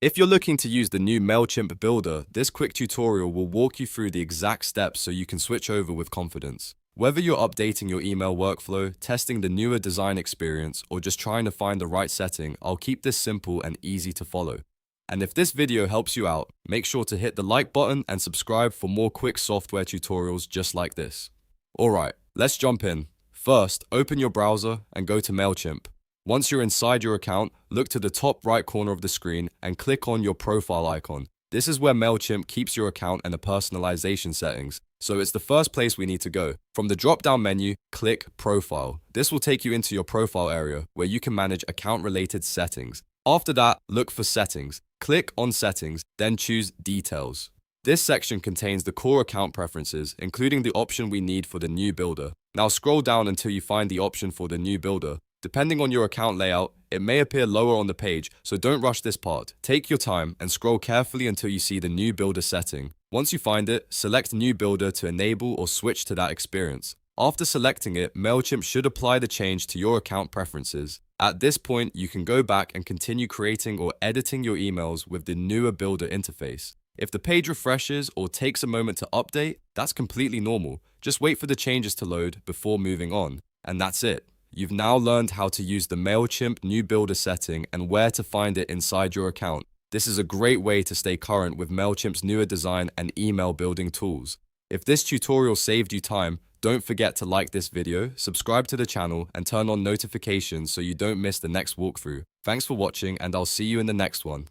If you're looking to use the new Mailchimp builder, this quick tutorial will walk you through the exact steps so you can switch over with confidence. Whether you're updating your email workflow, testing the newer design experience, or just trying to find the right setting, I'll keep this simple and easy to follow. And if this video helps you out, make sure to hit the like button and subscribe for more quick software tutorials just like this. Alright, let's jump in. First, open your browser and go to Mailchimp. Once you're inside your account, look to the top right corner of the screen and click on your profile icon. This is where Mailchimp keeps your account and the personalization settings, so it's the first place we need to go. From the drop-down menu, click Profile. This will take you into your profile area where you can manage account-related settings. After that, look for Settings. Click on Settings, then choose Details. This section contains the core account preferences, including the option we need for the new builder. Now scroll down until you find the option for the new builder. Depending on your account layout, it may appear lower on the page, so don't rush this part. Take your time and scroll carefully until you see the new builder setting. Once you find it, select New Builder to enable or switch to that experience. After selecting it, Mailchimp should apply the change to your account preferences. At this point, you can go back and continue creating or editing your emails with the newer builder interface. If the page refreshes or takes a moment to update, that's completely normal. Just wait for the changes to load before moving on. And that's it. You've now learned how to use the Mailchimp new builder setting and where to find it inside your account. This is a great way to stay current with Mailchimp's newer design and email building tools. If this tutorial saved you time, don't forget to like this video, subscribe to the channel, and turn on notifications so you don't miss the next walkthrough. Thanks for watching, and I'll see you in the next one.